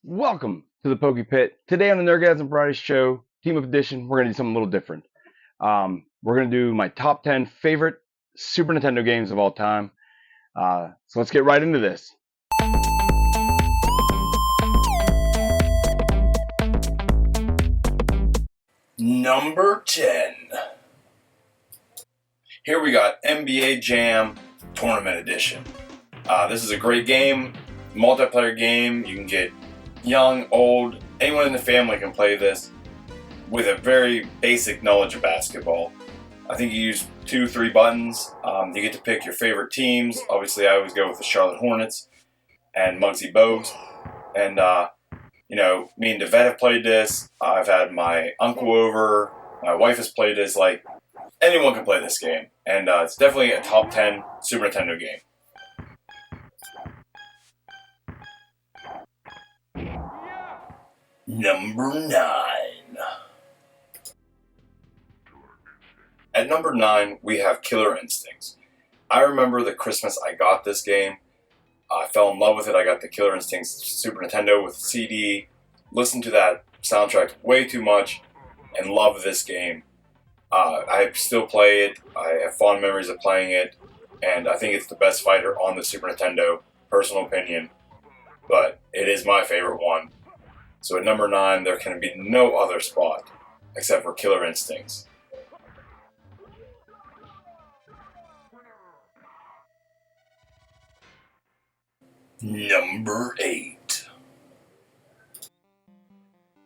Welcome to the Pokey Pit. Today on the Nerdgasm Friday show, Team Up Edition, we're going to do something a little different. We're going to do my top 10 favorite Super Nintendo games of all time. So let's get right into this. Number 10. Here we got NBA Jam Tournament Edition. This is a great game, multiplayer game. You can get young, old, anyone in the family can play this with a very basic knowledge of basketball. I think you use 2-3 buttons. You get to pick your favorite teams. Obviously, I always go with the Charlotte Hornets and Muggsy Bogues. And, me and Devet have played this. I've had my uncle over. My wife has played this. Like, anyone can play this game. And it's definitely a top 10 Super Nintendo game. Number 9. At number 9, we have Killer Instincts. I remember the Christmas I got this game. I fell in love with it. I got the Killer Instincts Super Nintendo with CD, listened to that soundtrack way too much, and love this game. I still play it. I have fond memories of playing it, and I think it's the best fighter on the Super Nintendo, personal opinion. But it is my favorite one. So at number 9, there can be no other spot except for Killer Instincts. Number 8.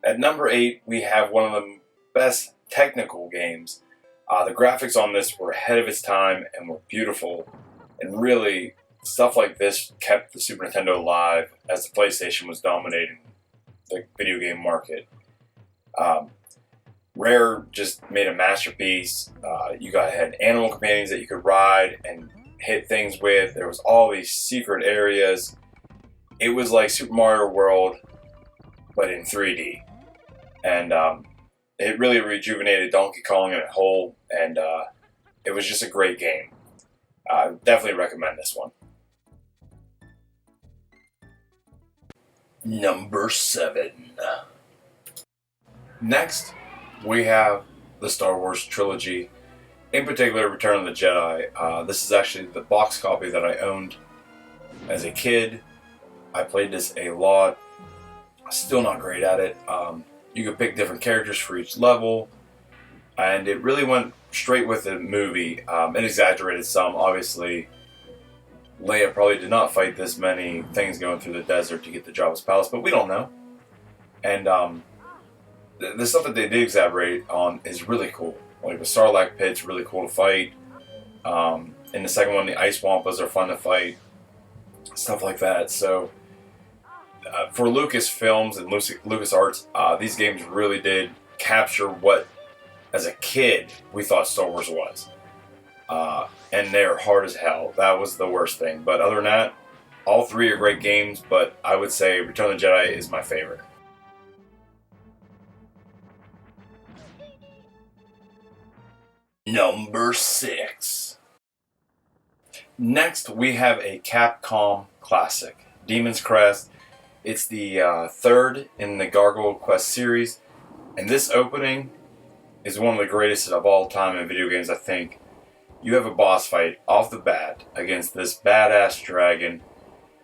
At number 8, we have one of the best technical games. The graphics on this were ahead of its time and were beautiful. And really, stuff like this kept the Super Nintendo alive as the PlayStation was dominating the video game market. Rare just made a masterpiece. You had animal companions that you could ride and hit things with. There was all these secret areas. It was like Super Mario World, but in 3D. And it really rejuvenated Donkey Kong in a whole, and it was just a great game. I definitely recommend this one. Number 7. Next, we have the Star Wars trilogy, in particular Return of the Jedi. This is actually the box copy that I owned as a kid. I played this a lot. Still not great at it. You could pick different characters for each level, and it really went straight with the movie. It exaggerated some, obviously. Leia probably did not fight this many things going through the desert to get to Jabba's palace, but we don't know. And the stuff that they did exaggerate on is really cool. Like the Sarlacc pit's really cool to fight. In the second one, the Ice Wampas are fun to fight. Stuff like that. So for Lucasfilms and LucasArts, these games really did capture what, as a kid, we thought Star Wars was. And they're hard as hell. That was the worst thing. But other than that, all three are great games, but I would say Return of the Jedi is my favorite. Number 6. Next, we have a Capcom classic, Demon's Crest. It's the third in the Gargoyle Quest series, and this opening is one of the greatest of all time in video games, I think. You have a boss fight off the bat against this badass dragon.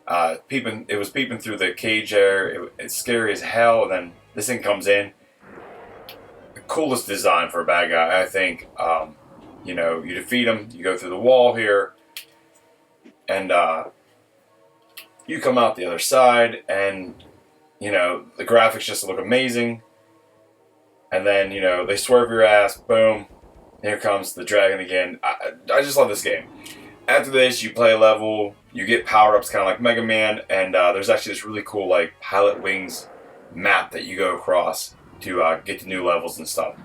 It was peeping through the cage air. It's scary as hell, and then this thing comes in. The coolest design for a bad guy, I think. You defeat him, you go through the wall here, and you come out the other side, and the graphics just look amazing. And then they swerve your ass, boom, here comes the dragon again. I just love this game. After this, you play a level, you get power-ups kind of like Mega Man, and there's actually this really cool Pilot Wings map that you go across to get to new levels and stuff.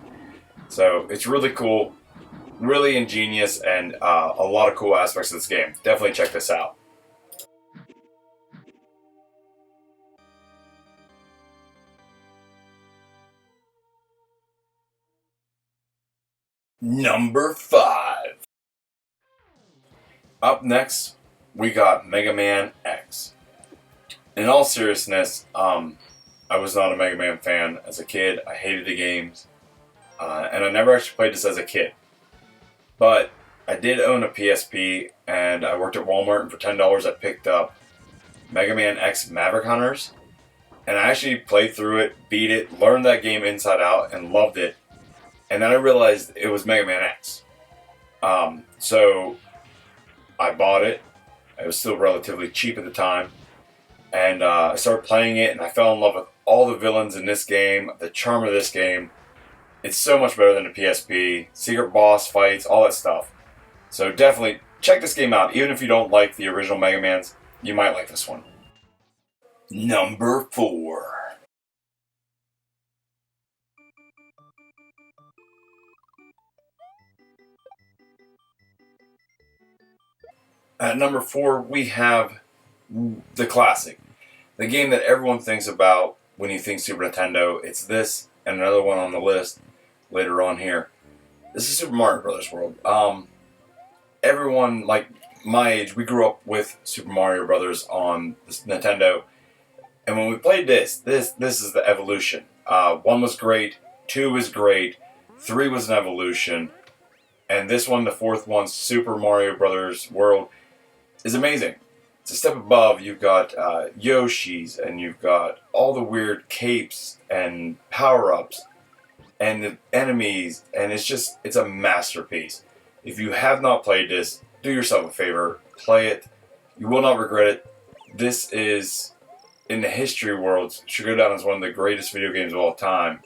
So it's really cool, really ingenious, and a lot of cool aspects of this game. Definitely check this out. Number 5. Up next, we got Mega Man X. In all seriousness, I was not a Mega Man fan as a kid. I hated the games. And I never actually played this as a kid. But I did own a PSP, and I worked at Walmart, and for $10 I picked up Mega Man X Maverick Hunters. And I actually played through it, beat it, learned that game inside out, and loved it. And then I realized it was Mega Man X. So I bought it. It was still relatively cheap at the time. And I started playing it, and I fell in love with all the villains in this game, the charm of this game. It's so much better than the PSP. Secret boss fights, all that stuff. So definitely check this game out. Even if you don't like the original Mega Mans, you might like this one. Number 4. At number 4, we have the classic. The game that everyone thinks about when you think Super Nintendo. It's this and another one on the list later on here. This is Super Mario Brothers World. Everyone like my age, we grew up with Super Mario Brothers on Nintendo, and when we played this is the evolution. 1 was great, 2 was great, 3 was an evolution, and this one, the 4th one, Super Mario Brothers World, is amazing. It's a step above. You've got Yoshi's, and you've got all the weird capes and power-ups and the enemies, and it's a masterpiece. If you have not played this, do yourself a favor, play it. You will not regret it. This is, in the history world, should go down as one of the greatest video games of all time,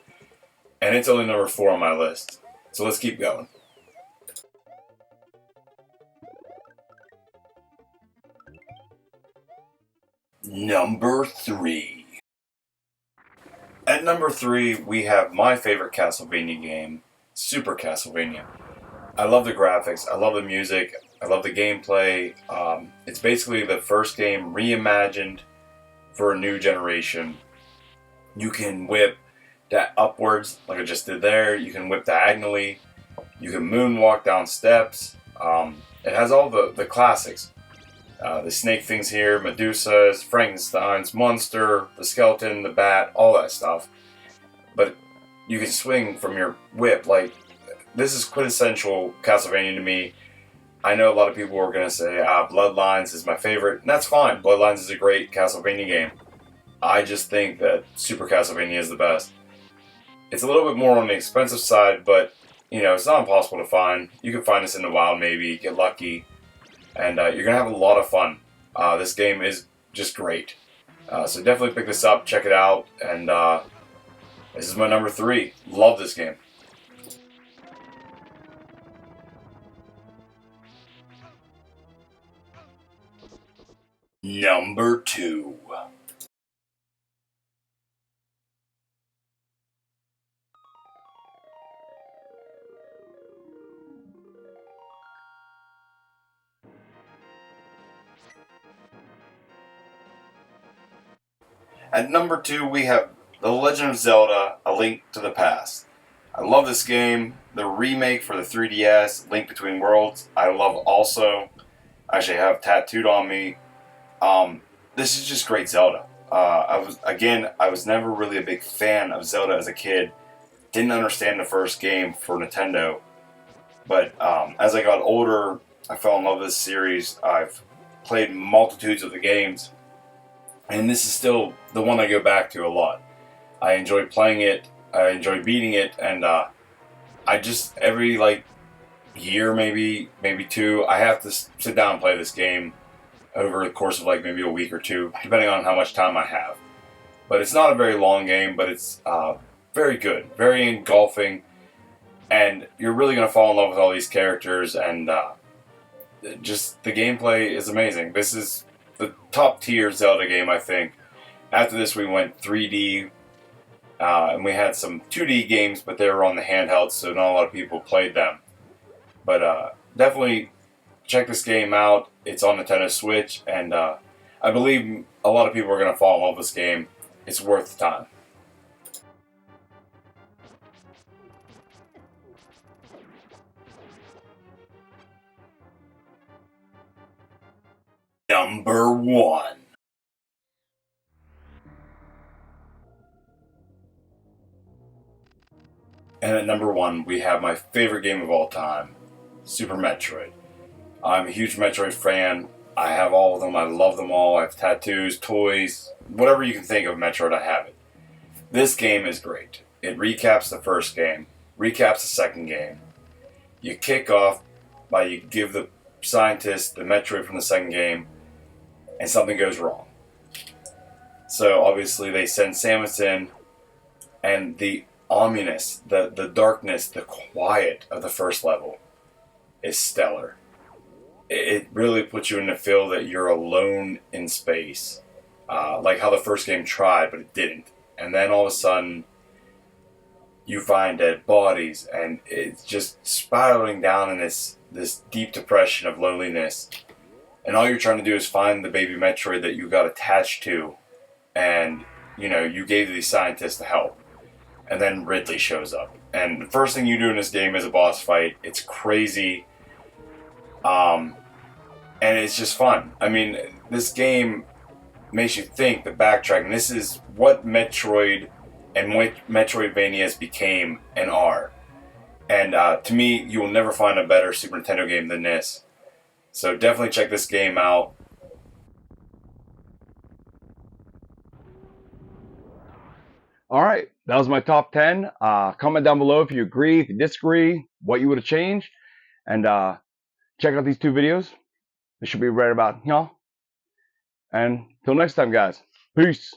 and it's only number 4 on my list. So let's keep going. Number 3. At number 3, we have my favorite Castlevania game, Super Castlevania. I love the graphics, I love the music, I love the gameplay. It's basically the first game reimagined for a new generation. You can whip that upwards, like I just did there. You can whip diagonally. You can moonwalk down steps. It has all the classics. The snake things here, Medusa's, Frankenstein's, Monster, the skeleton, the bat, all that stuff. But you can swing from your whip. Like, this is quintessential Castlevania to me. I know a lot of people are going to say, Bloodlines is my favorite, and that's fine. Bloodlines is a great Castlevania game. I just think that Super Castlevania is the best. It's a little bit more on the expensive side, but, it's not impossible to find. You can find this in the wild, maybe, get lucky. And you're going to have a lot of fun. This game is just great. So definitely pick this up, check it out, and this is my number 3. Love this game. Number 2. At number 2, we have The Legend of Zelda: A Link to the Past. I love this game. The remake for the 3DS, Link Between Worlds, I love also. I actually have tattooed on me. This is just great Zelda. I was never really a big fan of Zelda as a kid. Didn't understand the first game for Nintendo. But as I got older, I fell in love with this series. I've played multitudes of the games. And this is still the one I go back to a lot. I enjoy playing it, I enjoy beating it, and I just, every year, maybe 2, I have to sit down and play this game over the course of maybe a week or 2, depending on how much time I have. But it's not a very long game, but it's very good, very engulfing, and you're really going to fall in love with all these characters, and just the gameplay is amazing. This is the top tier Zelda game, I think. After this, we went 3D, and we had some 2D games, but they were on the handhelds, so not a lot of people played them. But definitely check this game out. It's on Nintendo Switch, and I believe a lot of people are going to fall in love with this game. It's worth the time. Number 1. And at number 1, we have my favorite game of all time, Super Metroid. I'm a huge Metroid fan. I have all of them. I love them all. I have tattoos, toys, whatever you can think of Metroid, I have it. This game is great. It recaps the first game, recaps the second game. You kick off by you give the scientist the Metroid from the second game, and something goes wrong. So obviously they send Samus in, and the ominous, the darkness, the quiet of the first level is stellar. It really puts you in the feel that you're alone in space, like how the first game tried, but it didn't. And then all of a sudden, you find dead bodies, and it's just spiraling down in this deep depression of loneliness. And all you're trying to do is find the baby Metroid that you got attached to, and you gave these scientists the help. And then Ridley shows up, and the first thing you do in this game is a boss fight. It's crazy. And it's just fun. I mean, this game makes you think, the backtracking. This is what Metroid and Metroidvanias became and are. And to me, you will never find a better Super Nintendo game than this. So definitely check this game out. All right, that was my top 10. Comment down below if you agree, if you disagree, what you would have changed. And check out these 2 videos. They should be right about y'all. And till next time, guys. Peace.